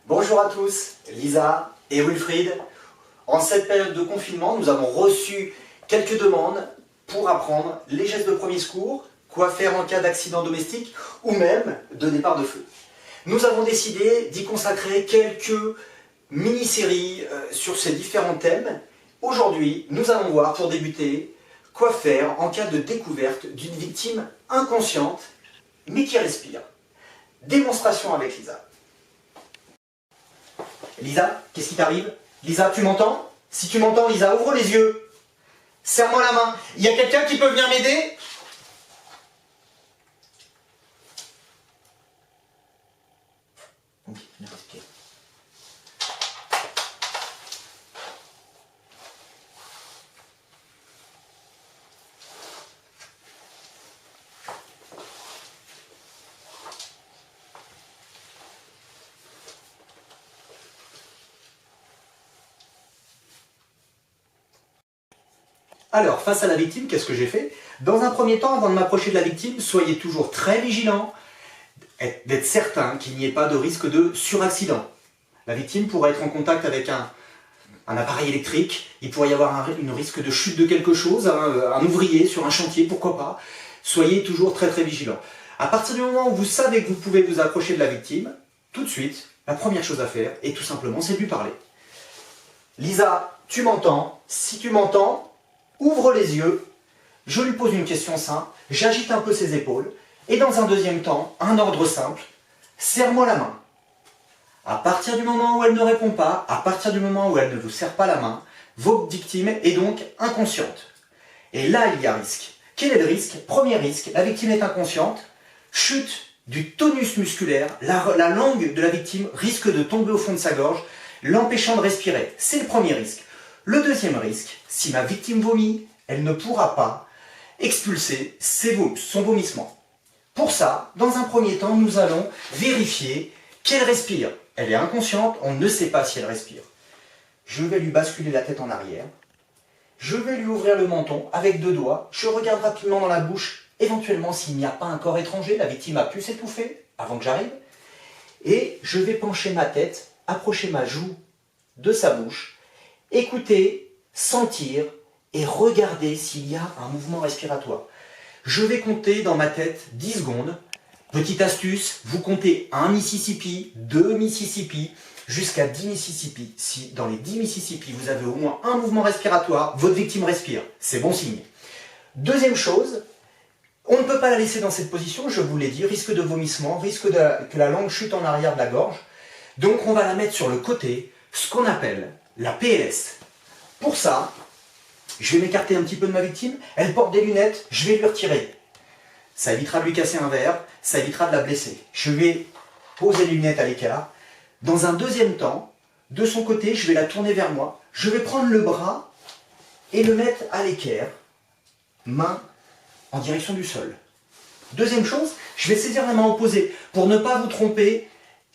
Bonjour à tous, Lisa et Wilfried. En cette période de confinement, nous avons reçu quelques demandes pour apprendre les gestes de premier secours, quoi faire en cas d'accident domestique ou même de départ de feu. Nous avons décidé d'y consacrer quelques mini-séries sur ces différents thèmes. Aujourd'hui, nous allons voir pour débuter quoi faire en cas de découverte d'une victime inconsciente mais qui respire. Démonstration avec Lisa. Lisa, qu'est-ce qui t'arrive? Lisa, tu m'entends? Si tu m'entends, Lisa, ouvre les yeux. Serre-moi la main. Il y a quelqu'un qui peut venir m'aider? Ok, merci. Alors, face à la victime, qu'est-ce que j'ai fait? Dans un premier temps, avant de m'approcher de la victime, soyez toujours très vigilant, d'être certain qu'il n'y ait pas de risque de suraccident. La victime pourrait être en contact avec un appareil électrique, il pourrait y avoir un risque de chute de quelque chose, un ouvrier sur un chantier, pourquoi pas. Soyez toujours très très vigilant. À partir du moment où vous savez que vous pouvez vous approcher de la victime, tout de suite, la première chose à faire, et tout simplement, c'est de lui parler. Lisa, tu m'entends? Si tu m'entends, ouvre les yeux, je lui pose une question simple, j'agite un peu ses épaules, et dans un deuxième temps, un ordre simple, serre-moi la main. À partir du moment où elle ne répond pas, à partir du moment où elle ne vous serre pas la main, votre victime est donc inconsciente. Et là, il y a risque. Quel est le risque? Premier risque, la victime est inconsciente, chute du tonus musculaire, la langue de la victime risque de tomber au fond de sa gorge, l'empêchant de respirer. C'est le premier risque. Le deuxième risque, si ma victime vomit, elle ne pourra pas expulser son vomissement. Pour ça, dans un premier temps, nous allons vérifier qu'elle respire. Elle est inconsciente, on ne sait pas si elle respire. Je vais lui basculer la tête en arrière. Je vais lui ouvrir le menton avec 2 doigts. Je regarde rapidement dans la bouche, éventuellement s'il n'y a pas un corps étranger, la victime a pu s'étouffer avant que j'arrive. Et je vais pencher ma tête, approcher ma joue de sa bouche, écouter, sentir et regarder s'il y a un mouvement respiratoire. Je vais compter dans ma tête 10 secondes. Petite astuce, vous comptez 1 Mississippi, 2 Mississippi, jusqu'à 10 Mississippi. Si dans les 10 Mississippi, vous avez au moins un mouvement respiratoire, votre victime respire. C'est bon signe. Deuxième chose, on ne peut pas la laisser dans cette position, je vous l'ai dit, risque de vomissement, risque que la langue chute en arrière de la gorge. Donc on va la mettre sur le côté, ce qu'on appelle la PLS. Pour ça, je vais m'écarter un petit peu de ma victime, elle porte des lunettes, je vais lui retirer. Ça évitera de lui casser un verre, ça évitera de la blesser. Je vais poser les lunettes à l'écart. Dans un deuxième temps, de son côté, je vais la tourner vers moi. Je vais prendre le bras et le mettre à l'équerre, main en direction du sol. Deuxième chose, je vais saisir la main opposée. Pour ne pas vous tromper,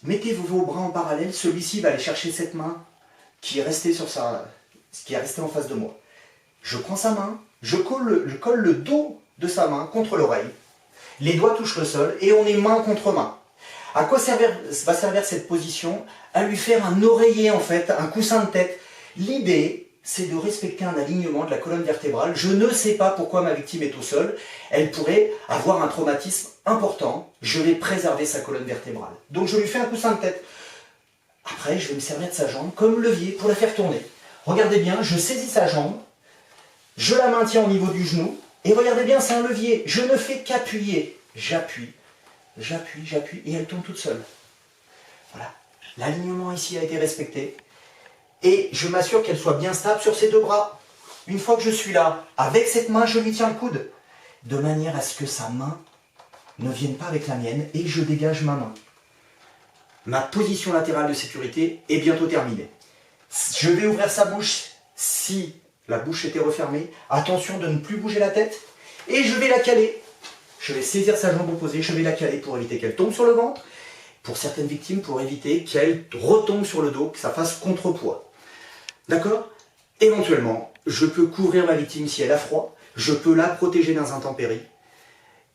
mettez vos bras en parallèle, celui-ci va aller chercher cette main qui est restée en face de moi. Je prends sa main, je colle le dos de sa main contre l'oreille. Les doigts touchent le sol et on est main contre main. À quoi va servir cette position? À lui faire un oreiller en fait, un coussin de tête. L'idée, c'est de respecter un alignement de la colonne vertébrale. Je ne sais pas pourquoi ma victime est au sol. Elle pourrait avoir un traumatisme important. Je vais préserver sa colonne vertébrale. Donc je lui fais un coussin de tête. Après, je vais me servir de sa jambe comme levier pour la faire tourner. Regardez bien, je saisis sa jambe. Je la maintiens au niveau du genou. Et regardez bien, c'est un levier. Je ne fais qu'appuyer. J'appuie, j'appuie, j'appuie. Et elle tombe toute seule. Voilà. L'alignement ici a été respecté. Et je m'assure qu'elle soit bien stable sur ses 2 bras. Une fois que je suis là, avec cette main, je lui tiens le coude. De manière à ce que sa main ne vienne pas avec la mienne. Et je dégage ma main. Ma position latérale de sécurité est bientôt terminée. Je vais ouvrir sa bouche si la bouche était refermée. Attention de ne plus bouger la tête. Et je vais la caler. Je vais saisir sa jambe opposée, je vais la caler pour éviter qu'elle tombe sur le ventre. Pour certaines victimes, pour éviter qu'elle retombe sur le dos, que ça fasse contrepoids. D'accord? Éventuellement, je peux couvrir ma victime si elle a froid. Je peux la protéger dans un intempéries.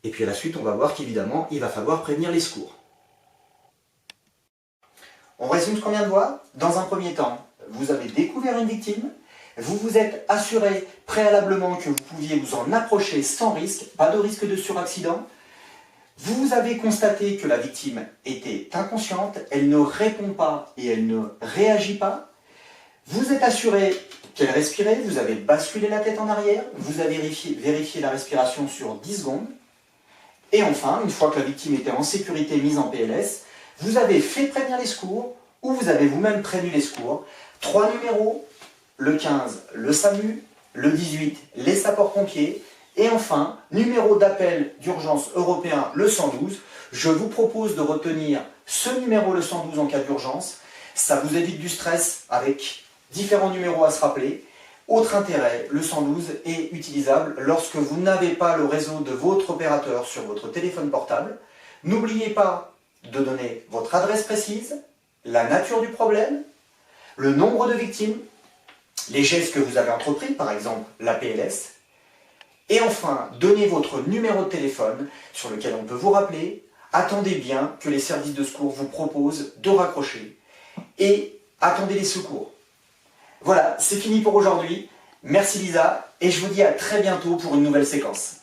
Et puis à la suite, on va voir qu'évidemment, il va falloir prévenir les secours. On résume ce qu'on vient de voir. Dans un premier temps, vous avez découvert une victime, vous vous êtes assuré préalablement que vous pouviez vous en approcher sans risque, pas de risque de suraccident. Vous avez constaté que la victime était inconsciente, elle ne répond pas et elle ne réagit pas. Vous êtes assuré qu'elle respirait, vous avez basculé la tête en arrière, vous avez vérifié la respiration sur 10 secondes. Et enfin, une fois que la victime était en sécurité, mise en PLS, vous avez fait prévenir les secours ou vous avez vous-même prévenu les secours. 3 numéros, le 15, le SAMU, le 18, les sapeurs-pompiers. Et enfin, numéro d'appel d'urgence européen, le 112. Je vous propose de retenir ce numéro, le 112, en cas d'urgence. Ça vous évite du stress avec différents numéros à se rappeler. Autre intérêt, le 112 est utilisable lorsque vous n'avez pas le réseau de votre opérateur sur votre téléphone portable. N'oubliez pas de donner votre adresse précise, la nature du problème, le nombre de victimes, les gestes que vous avez entrepris, par exemple la PLS, et enfin, donnez votre numéro de téléphone sur lequel on peut vous rappeler. Attendez bien que les services de secours vous proposent de raccrocher et attendez les secours. Voilà, c'est fini pour aujourd'hui. Merci Lisa et je vous dis à très bientôt pour une nouvelle séquence.